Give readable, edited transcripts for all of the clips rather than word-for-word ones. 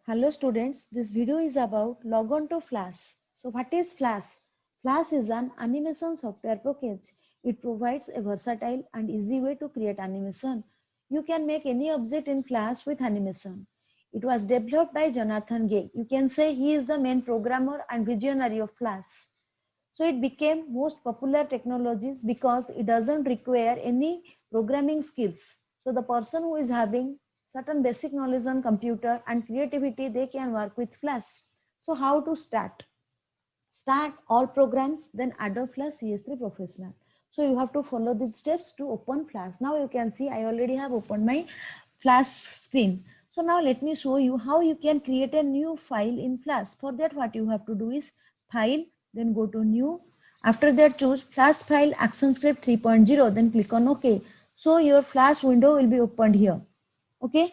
Hello students, this video is about log on to Flash. So what is Flash? Flash is an animation software package. It provides a versatile and easy way to create animation. You can make any object in Flash with animation. It was developed by Jonathan Gay. You can say he is the main programmer and visionary of Flash. So it became most popular technologies because it doesn't require any programming skills. So the person who is having certain basic knowledge on computer and creativity, they can work with Flash. So how to start? Start all programs, then Adobe Flash CS3 Professional. So you have to follow these steps to open Flash. Now you can see I already have opened my Flash screen. So now let me show you how you can create a new file in Flash. For that what you have to do is File, then go to New. After that choose Flash File ActionScript 3.0, then click on OK. So your Flash window will be opened here. Okay.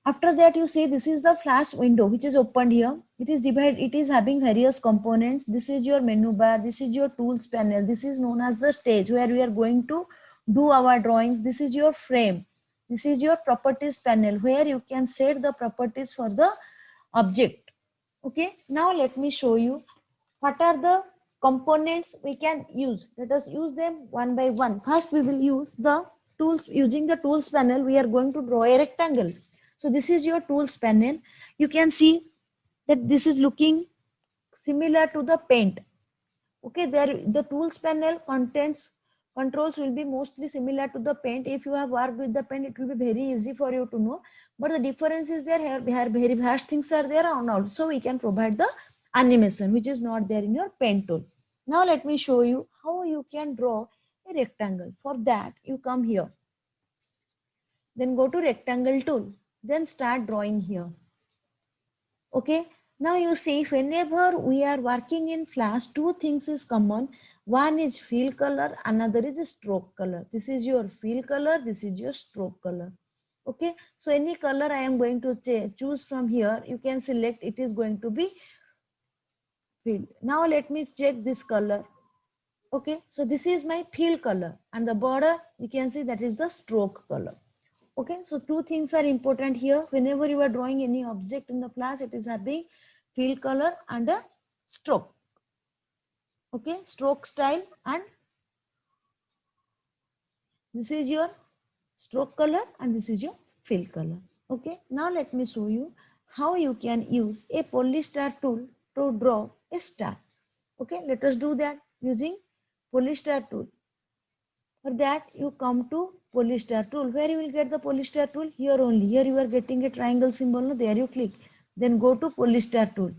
After that you see this is the Flash window which is opened here. It is divided, it is having various components. This is your menu bar, this is your tools panel, this is known as the stage where we are going to do our drawings. This is your frame, this is your properties panel where you can set the properties for the object. Okay, now let me show you what are the components we can use. Let us use them one by one. First we will use the tools. Using the tools panel we are going to draw a rectangle. So this is your tools panel. You can see that this is looking similar to the paint. Okay, there the tools panel contents controls will be mostly similar to the paint. If you have worked with the paint, it will be very easy for you to know. But the difference is there here, very vast things are there, and also we can provide the animation which is not there in your paint tool. Now let me show you how you can draw a rectangle. For that you come here, then go to rectangle tool, then start drawing here. Okay, now you see whenever we are working in Flash, two things is common. One is fill color, another is stroke color. This is your fill color, this is your stroke color. Okay, so any color I am going to choose from here, you can select, it is going to be fill. Now let me check this color. Okay, so this is my fill color, and the border you can see that is the stroke color. Okay, so two things are important here. Whenever you are drawing any object in the Flash, it is having fill color and a stroke. Okay, stroke style, and this is your stroke color and this is your fill color. Okay, now let me show you how you can use a polystar tool to draw a star. Okay, let us do that using polystar tool. For that you come to polystar tool. Where you will get the polystar tool? Here only. Here you are getting a triangle symbol. No? There you click. Then go to polystar tool.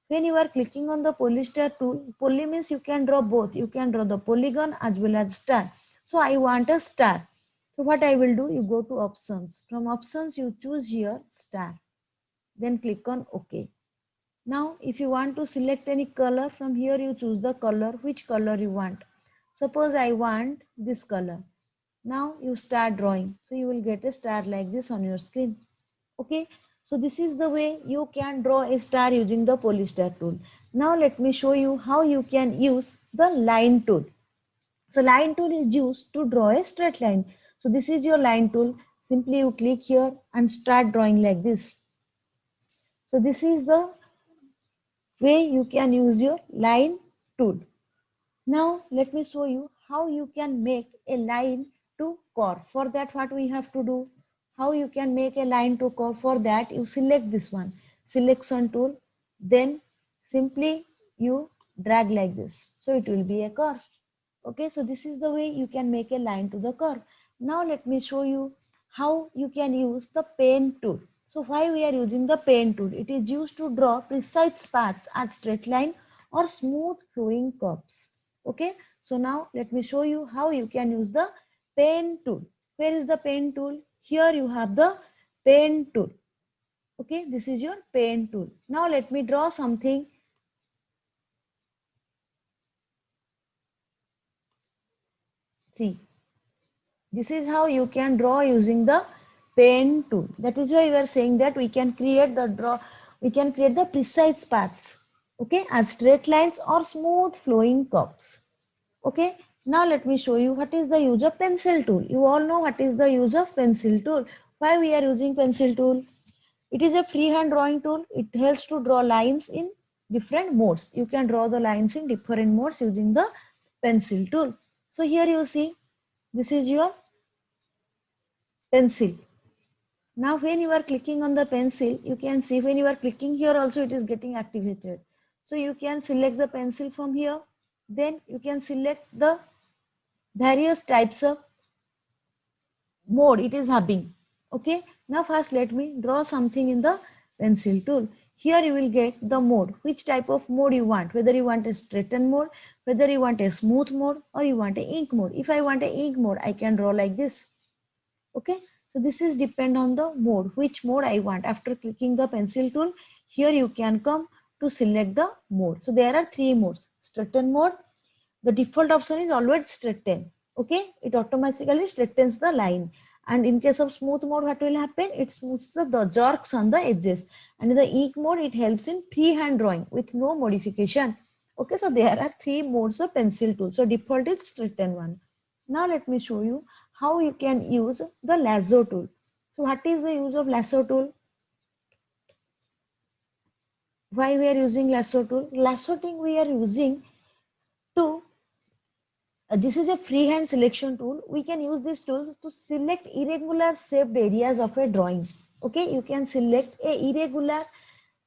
When you are clicking on the polystar tool, poly means you can draw both. You can draw the polygon as well as star. So I want a star. So what I will do, you go to options. From options you choose here star. Then click on OK. Now if you want to select any color, from here you choose the color, which color you want. Suppose I want this color. Now you start drawing. So you will get a star like this on your screen. Okay. So this is the way you can draw a star using the polystar tool. Now let me show you how you can use the line tool. So line tool is used to draw a straight line. So this is your line tool. Simply you click here and start drawing like this. So this is the way you can use your line tool. Now let me show you how you can make a line to curve. For that what we have to do, how you can make a line to curve. For that you select this one, selection tool, then simply you drag like this, so it will be a curve. Okay, so this is the way you can make a line to the curve. Now let me show you how you can use the pen tool. So why we are using the pen tool? It is used to draw precise paths as straight line or smooth flowing curves. Okay, so now let me show you how you can use the pen tool. Where is the pen tool? Here you have the pen tool. Okay, this is your pen tool. Now let me draw something. See, this is how you can draw using the pen tool. That is why we are saying that we can create the precise paths, okay, as straight lines or smooth flowing curves. Okay, now let me show you what is the use of pencil tool. You all know what is the use of pencil tool. Why we are using pencil tool? It is a freehand drawing tool. It helps to draw lines in different modes. You can draw the lines in different modes using the pencil tool. So here you see, this is your pencil. Now when you are clicking on the pencil, you can see when you are clicking here also it is getting activated. So you can select the pencil from here. Then you can select the various types of mode it is having. Okay. Now first let me draw something in the pencil tool. Here you will get the mode, which type of mode you want, whether you want a straighten mode, whether you want a smooth mode, or you want a ink mode. If I want a ink mode, I can draw like this. Okay, so this is depend on the mode, which mode I want. After clicking the pencil tool, here you can come to select the mode. So there are three modes. Straighten mode, the default option is always straighten. Okay, it automatically straightens the line. And in case of smooth mode, what will happen? It smooths the jerks on the edges. And in the ink mode, it helps in freehand drawing with no modification. Okay, so there are three modes of pencil tool. So default is straighten one. Now let me show you how you can use the lasso tool. So what is the use of lasso tool? Why we are using lasso tool? Lasso tool we are using to this is a freehand selection tool. We can use this tool to select irregular shaped areas of a drawing. Okay, you can select a irregular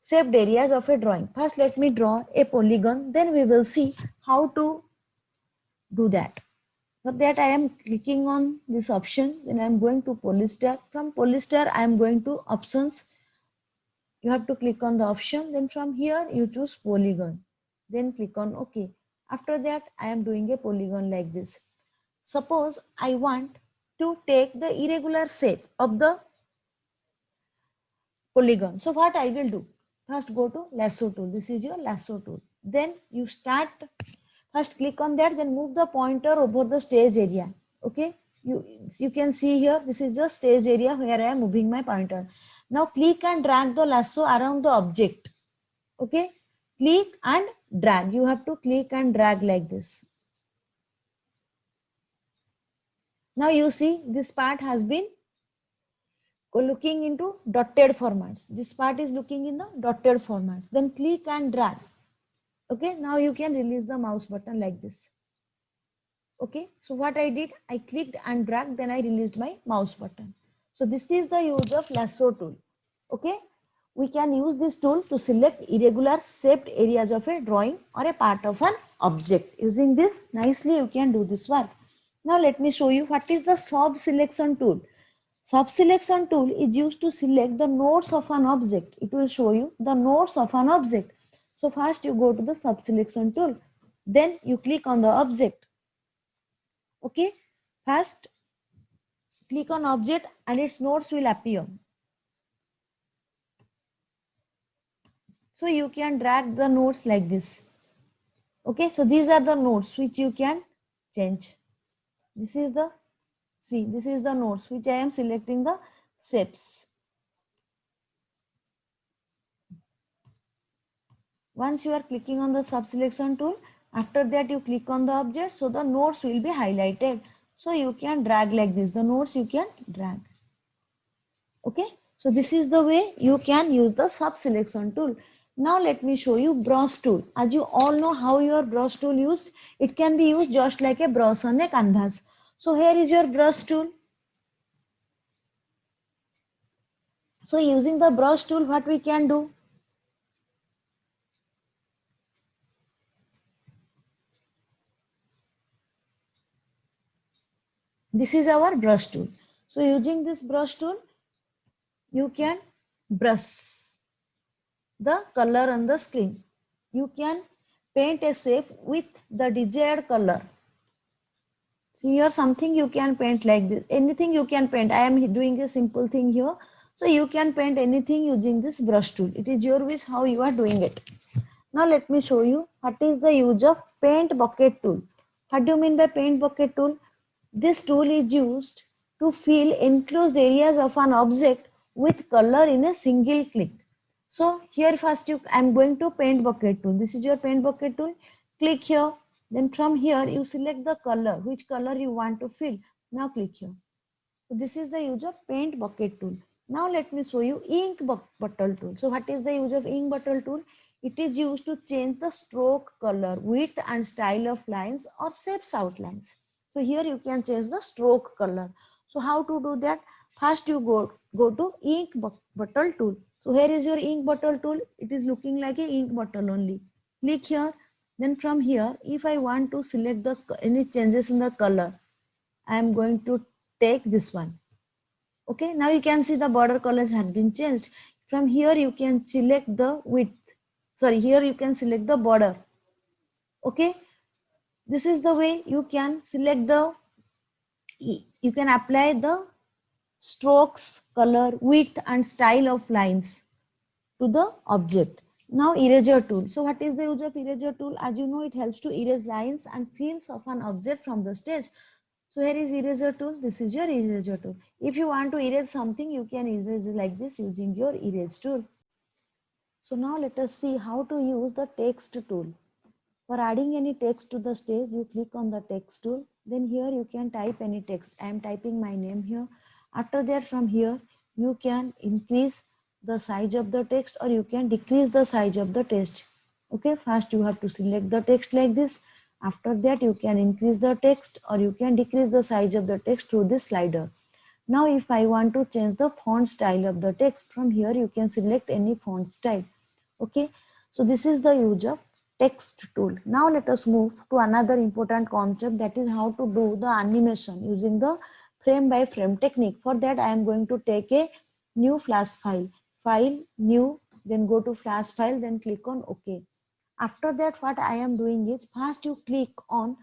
shaped areas of a drawing. First, let me draw a polygon. Then we will see how to do that. For that, I am clicking on this option. Then I am going to polyster. From polyster, I am going to options. You have to click on the option. Then from here, you choose polygon. Then click on OK. After that, I am doing a polygon like this. Suppose I want to take the irregular shape of the polygon. So what I will do? First go to lasso tool. This is your lasso tool. Then you start, first click on that, then move the pointer over the stage area. Okay. You can see here, this is the stage area where I am moving my pointer. Now click and drag the lasso around the object. Okay. Click and drag. You have to click and drag like this. Now you see this part has been looking into dotted formats. This part is looking in the dotted formats. Then click and drag. Okay, now you can release the mouse button like this. Okay, so what I did, I clicked and dragged, then I released my mouse button. So this is the use of lasso tool. Okay, we can use this tool to select irregular shaped areas of a drawing or a part of an object. Using this nicely, you can do this work. Now let me show you what is the sub selection tool. Sub-selection tool is used to select the nodes of an object. It will show you the nodes of an object. So first you go to the sub-selection tool. Then you click on the object. Okay. First click on object and its nodes will appear. So you can drag the nodes like this. Okay. So these are the nodes which you can change. This is the, see, this is the nodes which I am selecting the shapes. Once you are clicking on the sub-selection tool, after that you click on the object, so the nodes will be highlighted. So you can drag like this, the nodes you can drag. Okay, so this is the way you can use the sub-selection tool. Now let me show you brush tool. As you all know how your brush tool used, it can be used just like a brush on a canvas. So here is your brush tool. So using the brush tool, what we can do? This is our brush tool. So using this brush tool, you can brush the color on the screen. You can paint a shape with the desired color. See here something you can paint like this. Anything you can paint. I am doing a simple thing here. So you can paint anything using this brush tool. It is your wish how you are doing it. Now let me show you what is the use of paint bucket tool. What do you mean by paint bucket tool? This tool is used to fill enclosed areas of an object with color in a single click. So here first I am going to paint bucket tool. This is your paint bucket tool. Click here. Then from here you select the color, which color you want to fill. Now click here. So this is the use of paint bucket tool. Now let me show you ink bottle tool. So what is the use of ink bottle tool? It is used to change the stroke color, width and style of lines or shapes outlines. So here you can change the stroke color. So how to do that? First you go to ink bottle tool. So here is your ink bottle tool. It is looking like a ink bottle only. Click here. Then from here, if I want to select the any changes in the color, I am going to take this one. Okay, now you can see the border colors have been changed. From here you can select the width. Sorry, here you can select the border. Okay, this is the way you can select the, you can apply the strokes, color, width and style of lines to the object. Now eraser tool. So what is the use of eraser tool? As you know, it helps to erase lines and fields of an object from the stage. So here is eraser tool. This is your eraser tool. If you want to erase something, you can erase it like this using your erase tool. So now let us see how to use the text tool. For adding any text to the stage, you click on the text tool. Then here you can type any text. I am typing my name here. After that, from here, you can increase the size of the text or you can decrease the size of the text. Okay, first you have to select the text like this. After that, you can increase the text or you can decrease the size of the text through this slider. Now, if I want to change the font style of the text, from here you can select any font style. Okay, so this is the use of text tool. Now let us move to another important concept, that is how to do the animation using the frame by frame technique. For that I am going to take a new flash file, new, then go to flash file, then click on OK. After that what I am doing is, first you click on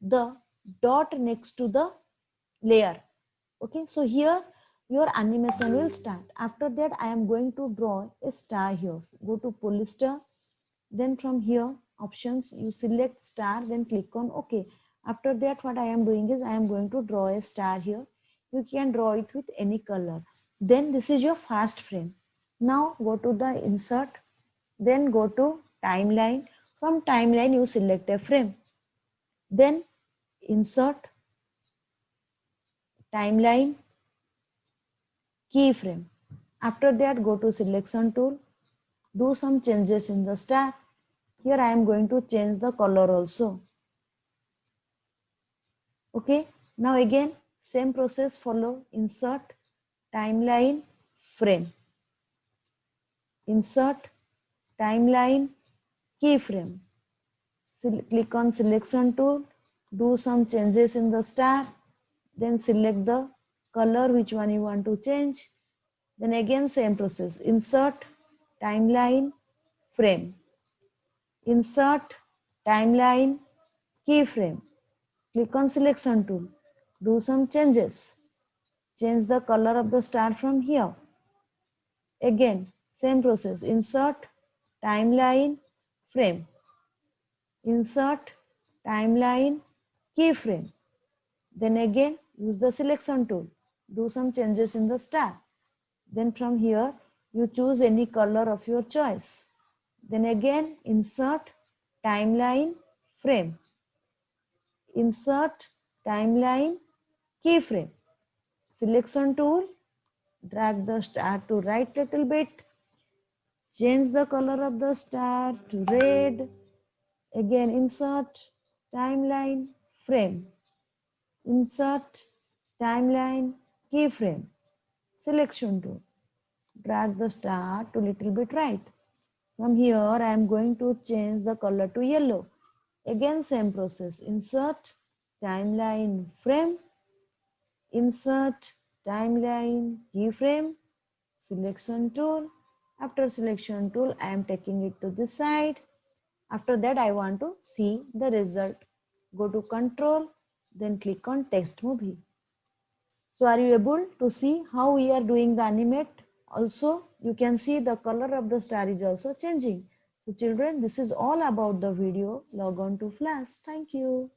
the dot next to the layer. Okay, so here your animation will start. After that I am going to draw a star here. Go to polyester, then from here options you select star, then click on OK. After that what I am doing is, I am going to draw a star here. You can draw it with any color. Then this is your first frame. Now go to the insert, then go to timeline. From timeline you select a frame, then insert, timeline, keyframe. After that go to selection tool, do some changes in the star. Here I am going to change the color also. Okay, now again same process follow. Insert, timeline, frame. Insert, timeline, keyframe. Click on selection tool, do some changes in the star, then select the color which one you want to change. Then again same process. Insert, timeline, frame. Insert, timeline, keyframe. Click on selection tool, do some changes. Change the color of the star from here. Again same process. Insert, timeline, frame. Insert, timeline, keyframe. Then again use the selection tool, do some changes in the star. Then from here you choose any color of your choice. Then again insert, timeline, frame. Insert, timeline, keyframe. Selection tool, drag the star to right little bit, change the color of the star to red. Again insert, timeline, frame. Insert, timeline, keyframe. Selection tool, drag the star to little bit right. From here I am going to change the color to yellow. Again same process. Insert, timeline, frame. Insert, timeline, keyframe. Selection tool. After selection tool I am taking it to this side. After that I want to see the result. Go to control, then click on text movie. So are you able to see how we are doing the animate? Also you can see the color of the star is also changing. So children, this is all about the video. Log on to Flash. Thank you.